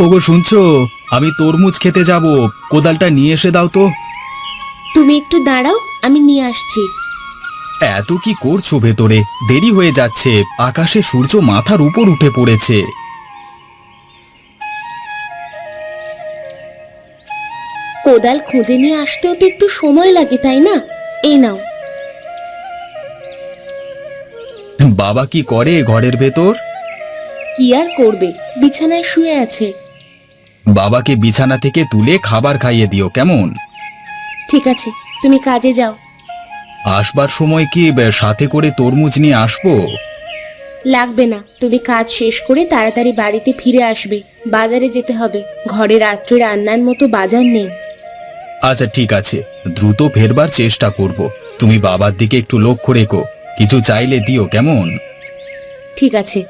ওগো শুনছো? আমি তরমুজ খেতে যাব, কোদালটা নিয়ে এসে দাও তো। তুমি একটু দাঁড়াও, আমি নিয়ে আসছি। এত কি করছো ভেতরে? দেরি হয়ে যাচ্ছে, আকাশে সূর্য মাথার উপর উঠে পড়েছে। কোদাল খুঁজে নিয়ে আসতেও তো একটু সময় লাগে, তাই না? এই নাও। বাবা কি করে ঘরের ভেতর? কি আর করবে, বিছানায় শুয়ে আছে। বাবাকে বিছানা থেকে তুলে খাবার খাইয়ে দিও, কেমন? ঠিক আছে, তুমি কাজে যাও। আসবার সময় কি সাথে করে তরমুজ নিয়ে আসবো? লাগবে না, তুমি কাজ শেষ করে তাড়াতাড়ি বাড়িতে ফিরে আসবে। বাজারে যেতে হবে, ঘরে রাত্রে রান্নার মতো বাজার নেই। আচ্ছা ঠিক আছে, দ্রুত ফেরবার চেষ্টা করব। তুমি বাবার দিকে একটু লক্ষ্য রেখো, কিছু চাইলে দিও, কেমন? ঠিক আছে।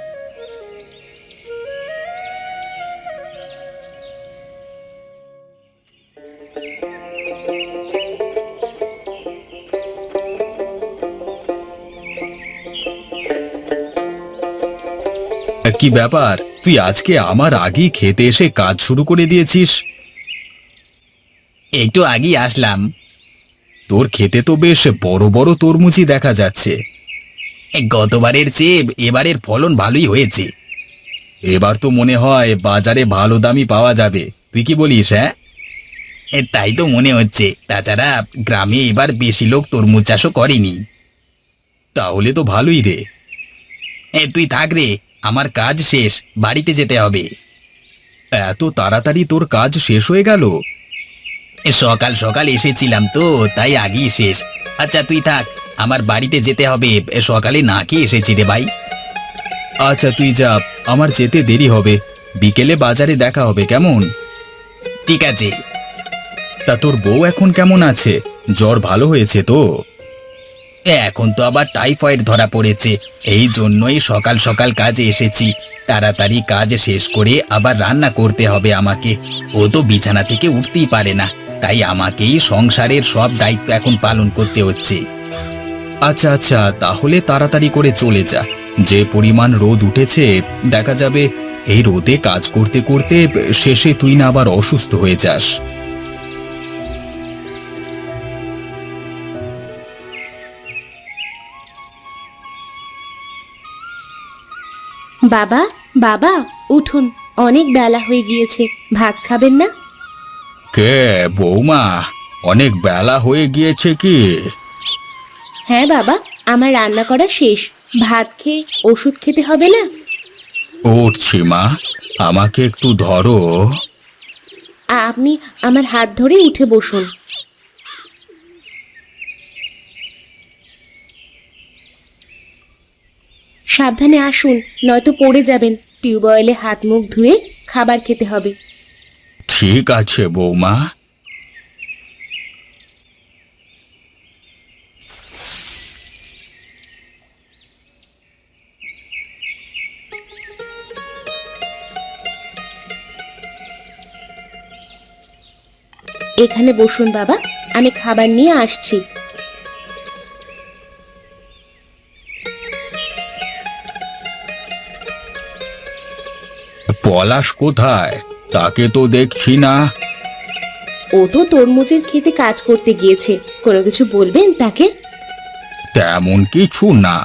কি ব্যাপার, তুই আজকে আমার আগেই খেতে এসে কাজ শুরু করে দিয়েছিস? একটু আগেই আসলাম। তোর খেতে তো বেশ বড় বড় তরমুজই দেখা যাচ্ছে। গতবারের চেয়ে এবারের ফলন ভালোই হয়েছে। এবার তো মনে হয় বাজারে ভালো দামই পাওয়া যাবে, তুই কি বলিস? হ্যাঁ, তাই তো মনে হচ্ছে। তাছাড়া গ্রামে এবার বেশি লোক তরমুজ চাষও করেনি। তাহলে তো ভালোই রে। তুই থাক রে, আমার কাজ শেষ, বাড়িতে যেতে হবে। এত তাড়াতাড়ি তোর কাজ শেষ হয়ে গেল? সকাল সকাল এসেছিলাম তো, তাই আগেই শেষ। আচ্ছা তুই থাক, আমার বাড়িতে যেতে হবে, সকালে না খেয়ে এসেছি রে ভাই। আচ্ছা তুই যা, আমার যেতে দেরি হবে। বিকেলে বাজারে দেখা হবে, কেমন? ঠিক আছে। তা তোর বউ এখন কেমন আছে? জ্বর ভালো হয়েছে তো? এখন তো আবার টাইফয়েড ধরা পড়েছে, এই জন্যই সকাল সকাল কাজে এসেছি। তাড়াতাড়ি কাজ শেষ করে আবার রান্না করতে হবে আমাকে। ও তো বিছানা থেকে উঠতেই পারে না, তাই আমাকেই সংসারের সব দায়িত্ব এখন পালন করতে হচ্ছে। আচ্ছা আচ্ছা, তাহলে তাড়াতাড়ি করে চলে যা। যে পরিমাণ রোদ উঠেছে, দেখা যাবে এই রোদে কাজ করতে করতে শেষে তুই না আবার অসুস্থ হয়ে যাস। বাবা, বাবা, উঠুন, অনেক বেলা হয়ে গিয়েছে, ভাত খাবেন না? কে বৌমা, অনেক বেলা হয়ে গিয়েছে কি? হ্যাঁ বাবা, আমার রান্না করা শেষ। ভাত খেয়ে ওষুধ খেতে হবে না? উঠছি মা, আমাকে একটু ধরো। আপনি আমার হাত ধরে উঠে বসুন। সাবধানে আসুন, নয়তো পড়ে যাবেন। টিউবওয়েলে হাত মুখ ধুয়ে খাবার খেতে হবে। ঠিক আছে বৌমা। এখানে বসুন বাবা, আমি খাবার নিয়ে আসছি। পলাশ কোথায়? তাকে তো দেখছি না। ও তো তরমুজের খেতে কাজ করতে গিয়েছে। কোনো কিছু বলবেন তাকে? তেমন কিছু না।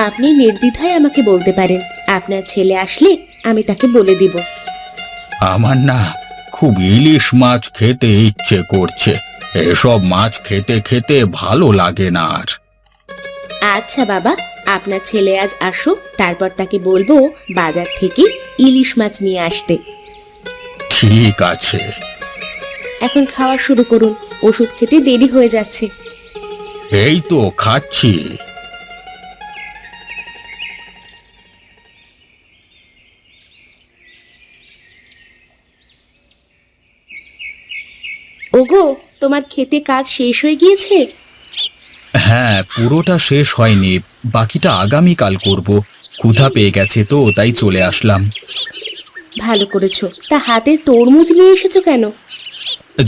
আপনি নির্দ্বিধায় আমাকে বলতে পারেন। আপনার ছেলে আসলে আমি তাকে বলে দিব। আমার না খুব ইলিশ মাছ খেতে ইচ্ছে করছে। এসব মাছ খেতে খেতে ভালো লাগে না আর। আচ্ছা বাবা, আপনার ছেলে আজ আসুক, তারপর তাকে বলবো বাজার থেকে ইলিশ মাছ নিয়ে আসতে। ঠিক আছে। এখন খাওয়া শুরু করুন, ওষুধ খেতে দেরি হয়ে যাচ্ছে। এই তো খাচ্ছি। ওগো, তোমার খেতে কাজ শেষ হয়ে গিয়েছে? হ্যাঁ, পুরোটা শেষ হয়নি, বাকিটা আগামীকাল করব। ক্ষুধা পেয়ে গেছে তো, তাই চলে আসলাম। ভালো করেছো। তা হাতে তরমুজ নিয়ে এসেছো কেন?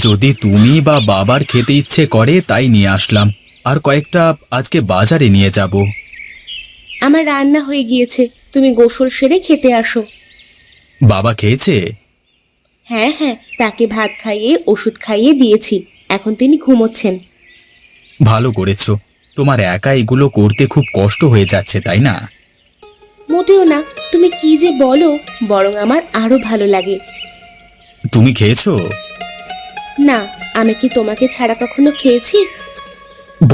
যদি তুমি বা বাবার খেতে ইচ্ছে করে তাই নিয়ে আসলাম। আর কয়েকটা আজকে বাজারে নিয়ে যাব। আমার রান্না হয়ে গিয়েছে, তুমি গোসল সেরে খেতে আসো। বাবা খেয়েছে? হ্যাঁ হ্যাঁ, তাকে ভাত খাইয়ে ওষুধ খাইয়ে দিয়েছি, এখন তিনি ঘুমোচ্ছেন। ভালো করেছো। তোমার একা এগুলো করতে খুব কষ্ট হয়ে যাচ্ছে, তাই না? মোটেও না, তুমি কি যে বলো, বরং আমার আরো ভালো লাগে। তুমি খেয়েছো? না, আমি কি তোমাকে ছাড়া কখনো খেয়েছি?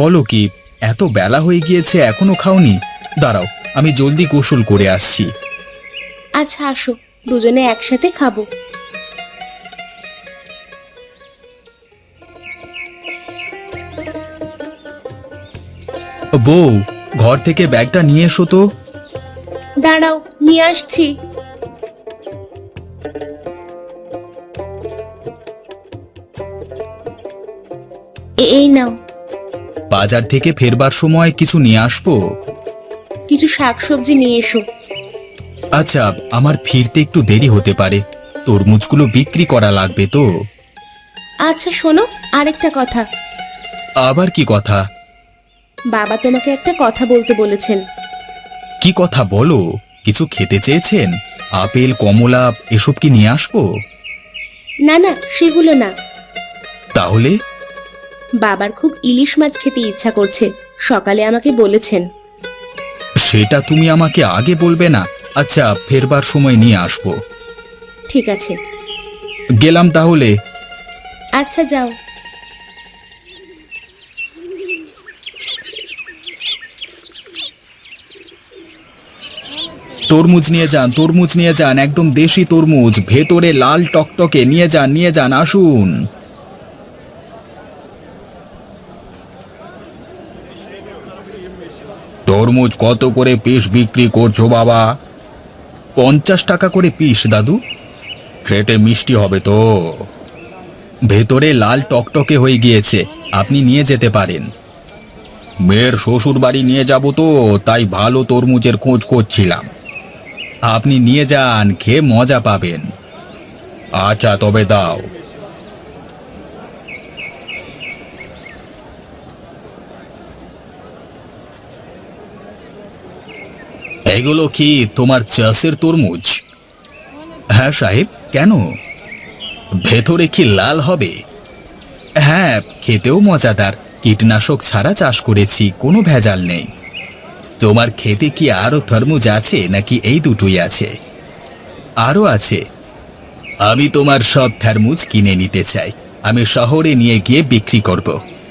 বলো কি, এত বেলা হয়ে গিয়েছে এখনো খাওনি? দাঁড়াও, আমি জলদি গোসল করে আসছি। আচ্ছা আসো, দুজনে একসাথে খাবো। বউ, ঘর থেকে ব্যাগটা নিয়ে এসো তো। দাঁড়াও, নিয়ে আসছি। এই নাও। বাজার থেকে ফেরবার সময় কিছু নিয়ে আসবো? কিছু শাকসবজি নিয়ে এসো। আচ্ছা, আমার ফিরতে একটু দেরি হতে পারে, তরমুজগুলো বিক্রি করা লাগবে তো। আচ্ছা শোনো, আরেকটা কথা। আবার কি কথা? বাবা তোমাকে একটা কথা বলতে বলেছেন। কি কথা বলো? কিছু খেতে চেয়েছেন? আপেল, কমলা এসব কি নিয়ে আসবো? না না, সেগুলো না। তাহলে? বাবার খুব ইলিশ মাছ খেতে ইচ্ছা করছে, সকালে আমাকে বলেছেন। সেটা তুমি আমাকে আগে বলবে না? আচ্ছা, ফেরবার সময় নিয়ে আসবো। ঠিক আছে। গেলাম তাহলে। আচ্ছা যাও। তরমুজ নিয়ে যান, তরমুজ নিয়ে যান, একদম দেশি তরমুজ, ভেতরে লাল টকটকে, নিয়ে যান নিয়ে যান, আসুন। তরমুজ কত করে পিস বিক্রি করছো বাবা? 50 টাকা করে পিস দাদু। খেতে মিষ্টি হবে তো? ভেতরে লাল টকটকে হয়ে গিয়েছে, আপনি নিয়ে যেতে পারেন। মেয়ের শ্বশুর বাড়ি নিয়ে যাব তো, তাই ভালো তরমুজের খোঁজ করছিলাম। আপনি নিয়ে যান, খেয়ে মজা পাবেন। আচ্ছা তবে দাও। এগুলো কি তোমার চাষের তরমুজ? হ্যাঁ সাহেব, কেন? ভেতরে কি লাল হবে? হ্যাঁ, খেতেও মজাদার, কীটনাশক ছাড়া চাষ করেছি, কোনো ভেজাল নেই। তোমার খেতে কি আরো তরমুজ আছে নাকি এই দুটোই আছে? আরো আছে। আমি তোমার সব তরমুজ কিনে নিতে চাই, আমি শহরে নিয়ে গিয়ে বিক্রি করব,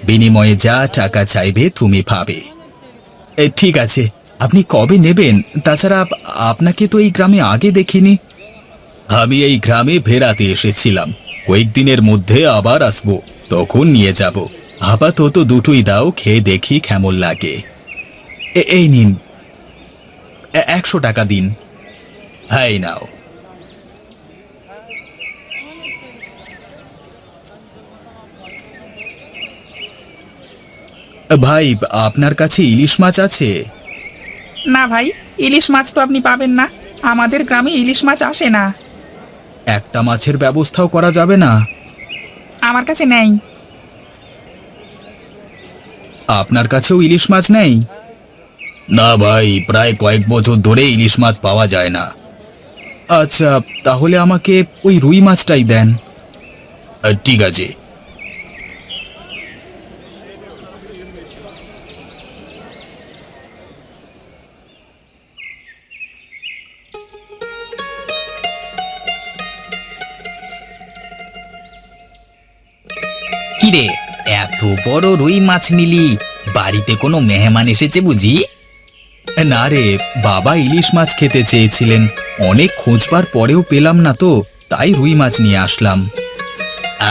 বিনিময়ে যা টাকা চাইবে তুমি পাবে। ঠিক আছে, আপনি কবে নেবেন? তাছাড়া আপনাকে তো এই গ্রামে আগে দেখিনি। আমি এই গ্রামে বেড়াতে এসেছিলাম, কয়েকদিনের মধ্যে আবার আসবো, তখন নিয়ে যাব। আপাতত দুটোই দাও, খেয়ে দেখি কেমন লাগে। এই নিন, 100 টাকা দিন। এই নাও। ভাই, আপনার কাছে ইলিশ মাছ আছে? না ভাই, ইলিশ মাছ তো আপনি পাবেন না, আমাদের গ্রামে ইলিশ মাছ আসে না। একটা মাছের ব্যবস্থাও করা যাবে না? আমার কাছে নেই। আপনার কাছেও ইলিশ মাছ নেই? না ভাই, প্রায় কয়েক বছর ধরে ইলিশ মাছ পাওয়া যায় না। আচ্ছা, তাহলে আমাকে ওই রুই মাছটাই দেন। ঠিক আছে। কিরে, এত বড় রুই মাছ নিলি? বাড়িতে কোনো মেহমান এসেছে বুঝি? না রে, বাবা ইলিশ মাছ খেতে চেয়েছিলেন, অনেক খোঁজবার পরেও পেলাম না তো, তাই রুই মাছ নিয়ে আসলাম।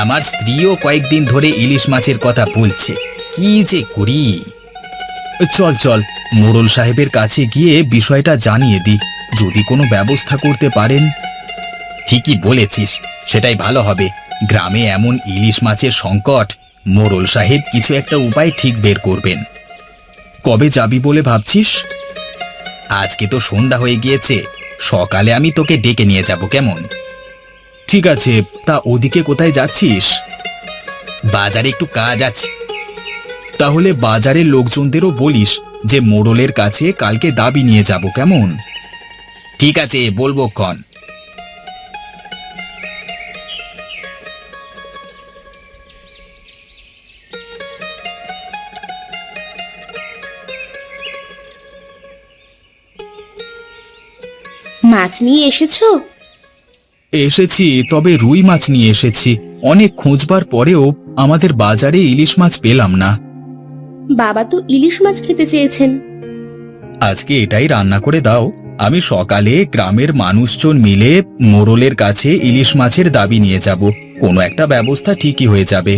আমার স্ত্রীও কয়েকদিন ধরে ইলিশ মাছের কথা বলছে, কি যে করি। চল চল, মোড়ল সাহেবের কাছে গিয়ে বিষয়টা জানিয়ে দি, যদি কোনো ব্যবস্থা করতে পারেন। ঠিকই বলেছিস, সেটাই ভালো হবে। গ্রামে এমন ইলিশ মাছের সংকট, মোড়ল সাহেব কিছু একটা উপায় ঠিক বের করবেন। কবে যাবি বলে ভাবছিস? আজকে তো সন্ধ্যা হয়ে গিয়েছে, সকালে আমি তোকে ডেকে নিয়ে যাব, কেমন? ঠিক আছে, তা ওদিকে কোথায় যাচ্ছিস? বাজারে একটু কাজ আছে। তাহলে বাজারের লোকজনদেরও বলিস যে মোড়লের কাছে কালকে দাবি নিয়ে যাব, কেমন? ঠিক আছে, বলবো ক্ষণ। মাছ নিয়ে এসেছো? এসেছি, তবে রুই মাছ নিয়ে এসেছি। অনেক খোঁজবার পরেও আমাদের বাজারে ইলিশ মাছ পেলাম না। বাবা তো ইলিশ মাছ খেতে চেয়েছেন। আজকে এটাই রান্না করে দাও। আমি সকালে গ্রামের মানুষজন মিলে মোড়লের কাছে ইলিশ মাছের দাবি নিয়ে যাব। কোনো একটা ব্যবস্থা ঠিকই হয়ে যাবে।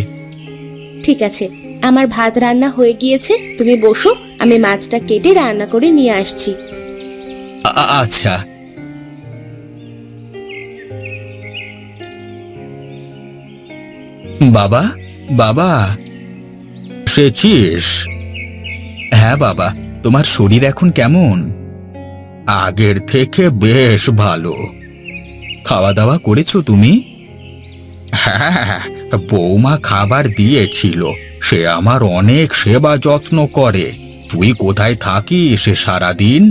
ঠিক আছে, আমার ভাত রান্না হয়ে গিয়েছে, তুমি বসো, আমি মাছটা কেটে রান্না করে নিয়ে আসছি। আচ্ছা। বাবা, বাবা, এসেছিস? হ্যাঁ বাবা, তোমার শরীর এখন কেমন? আগের থেকে বেশ ভালো। খাওয়া দাওয়া করেছো তুমি? হ্যাঁ, বৌমা খাবার দিয়েছিল। সে আমার অনেক সেবা যত্ন করে। তুই কোথায় থাকিস সারাদিন?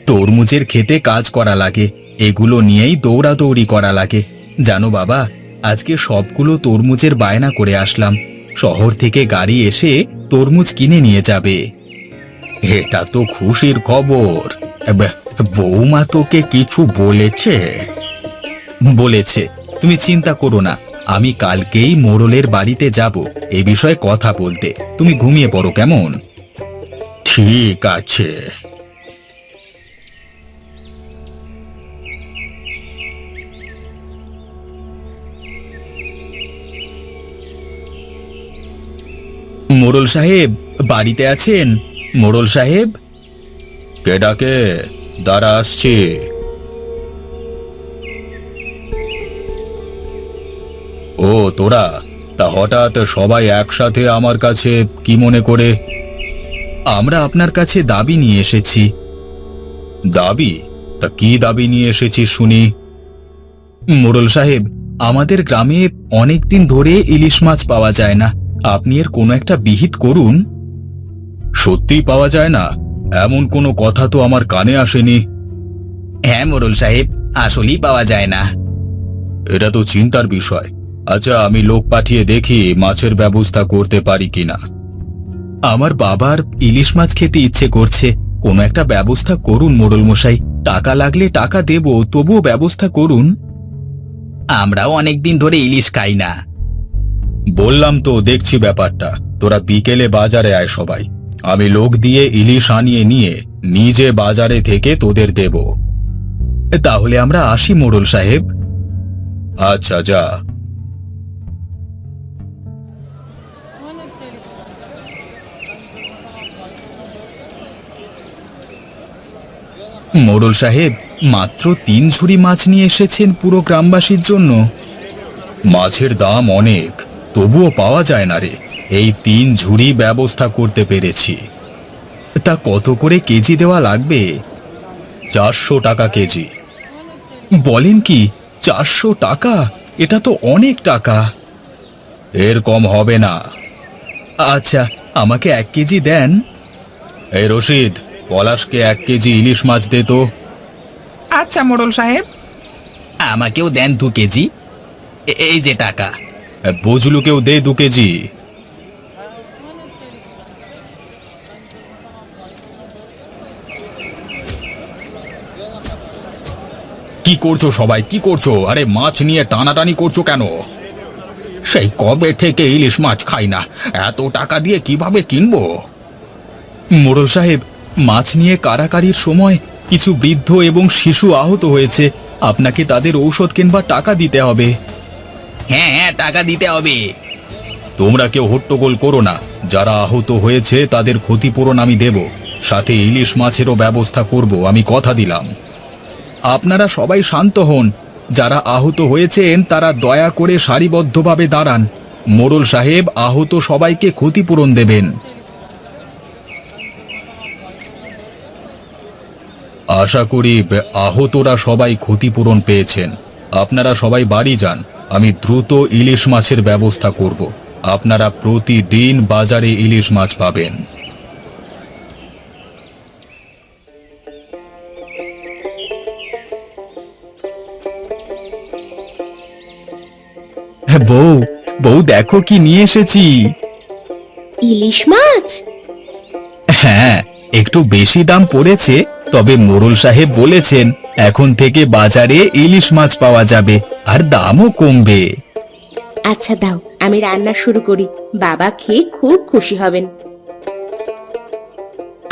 তরমুজের খেতে কাজ করা লাগে, এগুলো নিয়েই দৌড়াদৌড়ি করা লাগে। জানো বাবা, আজকে সবগুলো তরমুজের বায়না করে আসলাম। শহর থেকে গাড়ি এসে তরমুজ কিনে নিয়ে যাবে। এটা তো খুশির খবর। বৌমা তোকে কিছু বলেছে? বলেছে। তুমি চিন্তা করো না, আমি কালকেই মোড়লের বাড়িতে যাব এ বিষয়ে কথা বলতে। তুমি ঘুমিয়ে পড়ো কেমন? ঠিক আছে। মোড়ল সাহেব বাড়িতে আছেন? মোড়ল সাহেব? কে ডাকে? দাঁড়া, আসছে। ও তোরা, তা হঠাৎ সবাই একসাথে আমার কাছে কি মনে করে? আমরা আপনার কাছে দাবি নিয়ে এসেছি। দাবি? তা কি দাবি নিয়ে এসেছিস শুনি? মোড়ল সাহেব, আমাদের গ্রামে অনেকদিন ধরে ইলিশ মাছ পাওয়া যায় না। আপনি এর কোনো একটা বিহিত করুন। সত্যি পাওয়া যায় না? এমন কোনো কথা তো আমার কানে আসেনি। হ্যাঁ মোড়ল সাহেব, আসলেই পাওয়া যায় না। এটা তো চিন্তার বিষয়। আচ্ছা, আমি লোক পাঠিয়ে দেখি মাছের ব্যবস্থা করতে পারি কিনা। আমার বাবার ইলিশ মাছ খেতে ইচ্ছে করছে, কোনো একটা ব্যবস্থা করুন মোড়ল মশাই। টাকা লাগলে টাকা দেব, তবুও ব্যবস্থা করুন। আমরাও অনেকদিন ধরে ইলিশ খাই না। বললাম তো, দেখছি ব্যাপারটা। তোরা বিকেলে বাজারে আয় সবাই। আমি লোক দিয়ে ইলিশ আনিয়ে নিয়ে নিজে বাজারে থেকে তোদের দেব। তাহলে আমরা আসি মোড়ল সাহেব। আচ্ছা, যা। মোড়ল সাহেব, মাত্র 3 ঝুড়ি মাছ নিয়ে এসেছেন পুরো গ্রামবাসীর জন্য। মাছের দাম অনেক, তবুও পাওয়া যায় না রে। এই 3 ঝুড়ি ব্যবস্থা করতে পেরেছি। তা কত করে কেজি দেওয়া লাগবে? 400 টাকা কেজি। বলেন কি, 400 টাকা? এটা তো অনেক টাকা। এর কম হবে না। আচ্ছা, আমাকে 1 কেজি দেন। এই রশিদ, পলাশকে 1 কেজি ইলিশ মাছ দে তো। আচ্ছা মোড়ল সাহেব। আমাকেও দেন 2 কেজি। এই যে টাকা। বজলুকেও দে 2 কেজি। কি করছো সবাই, কি করছো? আরে মাছ নিয়ে টানাটানি করছো কেন? সেই কবে থেকে ইলিশ মাছ খাই না, এত টাকা দিয়ে কিভাবে কিনবো? মোড়ল সাহেব, মাছ নিয়ে কারাকারির সময় কিছু বৃদ্ধ এবং শিশু আহত হয়েছে। আপনাকে তাদের ঔষধ কিনবার টাকা দিতে হবে। হ্যাঁ হ্যাঁ, টাকা দিতে হবে। তোমরা কেউ হট্টগোল করো না। যারা আহত হয়েছে তাদের ক্ষতিপূরণ আমি দেব, সাথে ইলিশ মাছেরও ব্যবস্থা করব, আমি কথা দিলাম। আপনারা সবাই শান্ত হন। যারা আহত হয়েছেন তারা দয়া করে সারিবদ্ধভাবে দাঁড়ান। মোড়ল সাহেব আহত সবাইকে ক্ষতিপূরণ দেবেন। আশা করি আহতরা সবাই ক্ষতিপূরণ পেয়েছেন। আপনারা সবাই বাড়ি যান, আমি দ্রুত ইলিশ মাছের ব্যবস্থা করব। আপনারা প্রতিদিন বাজারে ইলিশ মাছ পাবেন। বউ, বউ দেখো কি নিয়ে এসেছি। ইলিশ মাছ? হ্যাঁ, একটু বেশি দাম পড়েছে, তবে মোড়ল সাহেব বলেছেন এখন থেকে বাজারে ইলিশ মাছ পাওয়া যাবে আর দামও কমবে। আচ্ছা দাও, আমি রান্না শুরু করি, বাবা খেয়ে খুব খুশি হবেন।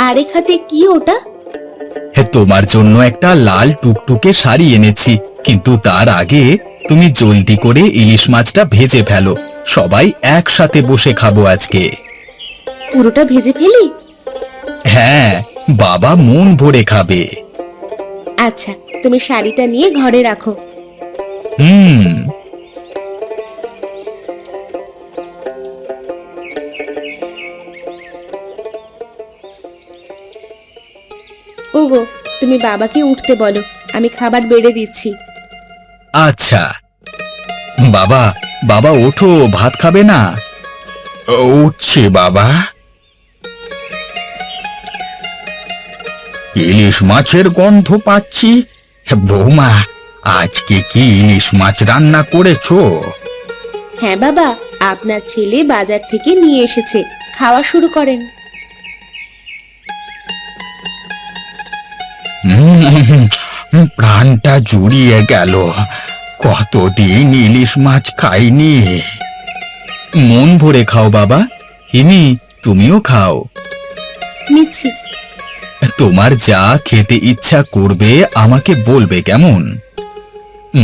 আরেক হাতে কি ওটা? তোমার জন্য একটা লাল টুকটুকে শাড়ি এনেছি, কিন্তু তার আগে তুমি জলদি করে ইলিশ মাছটা ভেজে ফেলো, সবাই একসাথে বসে খাবো আজকে। পুরোটা ভেজে ফেলি? হ্যাঁ, বাবা মন ভরে খাবে। আচ্ছা, তুমি শাড়িটা নিয়ে ঘরে রাখো। হুম। ওগো, তুমি বাবাকে উঠতে বলো, আমি খাবার বেড়ে দিচ্ছি। আচ্ছা। বাবা, বাবা ওঠো, ভাত খাবে না? উঠছি বাবা। ইলিশ মাছের গন্ধ পাচ্ছি। বৌমা, আজকে কি ইলিশ মাছ রান্না করেছো? হ্যাঁ বাবা, আপনার ছেলে বাজার থেকে নিয়ে এসেছে, খাওয়া শুরু করেন। প্রাণটা জুড়িয়ে গেল, কতদিন ইলিশ মাছ খাইনি। মন ভরে খাও বাবা। হিমি, তুমিও খাও। নিচ্ছি। তোমার যা খেতে ইচ্ছা করবে আমাকে বলবে, কেমন?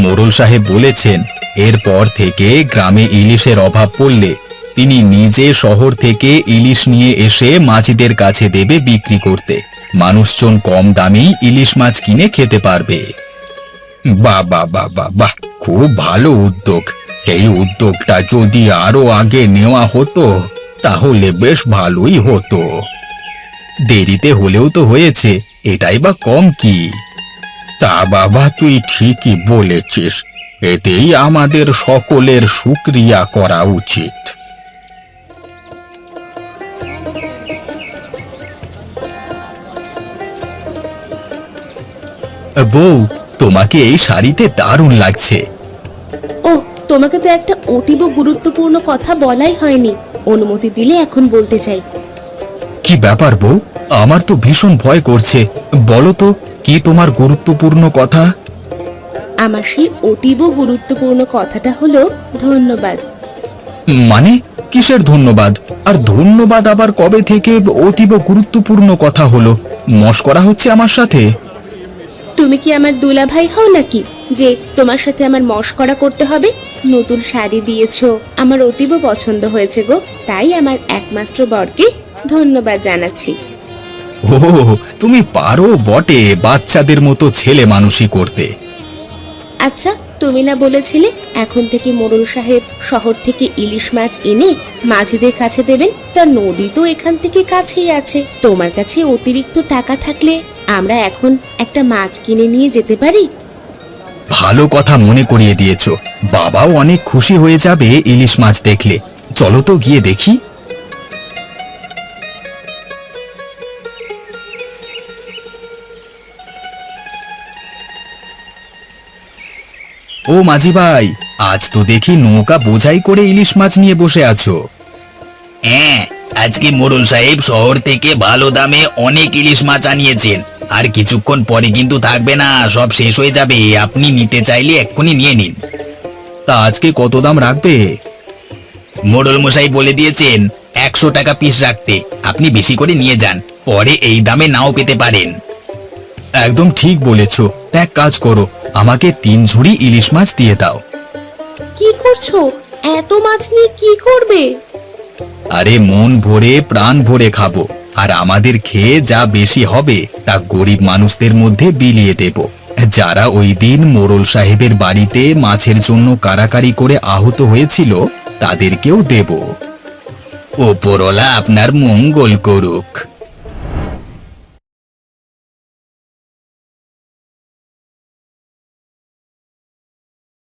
মোড়ল সাহেব বলেছেন এরপর থেকে গ্রামে ইলিশের অভাব পড়লে তিনি নিজে শহর থেকে ইলিশ নিয়ে এসে মাঝিদের কাছে দেবে বিক্রি করতে। মানুষজন কম দামেই ইলিশ মাছ কিনে খেতে পারবে। বাহ বাহ বাহ বাহ বাহ, খুব ভালো উদ্যোগ। এই উদ্যোগটা যদি আরো আগে নেওয়া হতো তাহলে বেশ ভালোই হতো। দেরিতে হলেও তো হয়েছে, এটাই বা কম কি? তা বাবা, তুই ঠিকই বলেছিস, এতেই আমাদের সকলের শুকরিয়া করা উচিত। বউ, তোমাকে এই শাড়িতে দারুণ লাগছে। ও, তোমাকে তো একটা অতীব গুরুত্বপূর্ণ কথা বলাই হয়নি, অনুমতি দিলে এখন বলতে চাই। কি ব্যাপার বউ? আমার তো ভীষণ ভয় করছে, বলো তো কি তোমার গুরুত্বপূর্ণ কথা? আমার সেই অতীব গুরুত্বপূর্ণ কথাটা হলো ধন্যবাদ। মানে কিসের ধন্যবাদ? আর ধন্যবাদ আবার কবে থেকে অতীব গুরুত্বপূর্ণ কথা হলো? মশকরা হচ্ছে আমার সাথে? তুমি কি আমার দুলাভাই হও নাকি যে তোমার সাথে আমার মশকরা করতে হবে? নতুন শাড়ি দিয়েছো, আমার অতীব পছন্দ হয়েছে গো, তাই আমার একমাত্র বরকে ধন্যবাদ জানাচ্ছি। ও, তুমি পারো বটে বাচ্চাদের মতো ছেলে মানুষই করতে। আচ্ছা, তুমি না বলেছিলে এখন থেকে মোড়ল সাহেব শহর থেকে ইলিশ মাছ এনে মাঝিদের কাছে দেবেন? তা নদী তো এখান থেকে কাছেই আছে, তোমার কাছে অতিরিক্ত টাকা থাকলে আমরা এখন একটা মাছ কিনে নিয়ে যেতে পারি। ভালো কথা মনে করিয়ে দিয়েছো, বাবাও অনেক খুশি হয়ে যাবে ইলিশ মাছ দেখলে। চলো তো গিয়ে দেখি। ও মাঝি ভাই, আজ তো দেখি নৌকা বোঝাই করে ইলিশ মাছ নিয়ে বসে আছো। হ্যাঁ, আজকে মোড়ল সাহেব শহর থেকে ভালো দামে অনেক ইলিশ মাছ আনিয়েছেন, আর কিছুক্ষণ পরে কিন্তু থাকবে না, সব শেষ হয়ে যাবে। আপনি নিতে চাইলে এক্ষুনি নিয়ে নিন। তা আজকে কত দাম রাখবে? মোড়ল মশাই বলে দিয়েছেন 100 টাকা পিস রাখতে। আপনি বেশি করে নিয়ে যান, পরে এই দামে নাও পেতে পারেন। একদম ঠিক বলেছো। এক কাজ করো, আমাকে 3 ঝুড়ি ইলিশ মাছ দিয়ে দাও। কি করছো? এত মাছ নিয়ে কি করবে? আরে মন ভরে প্রাণ ভরে খাবো, আর আমাদের খেয়ে যা বেশি হবে তা গরিব মানুষদের মধ্যে বিলিয়ে দেব, যারা ওই দিন মোড়ল সাহেবের বাড়িতে মাছের জন্য কারাকারি করে আহত হয়েছিল তাদেরকেও দেব। ওপরওয়ালা আপনার মঙ্গল করুক।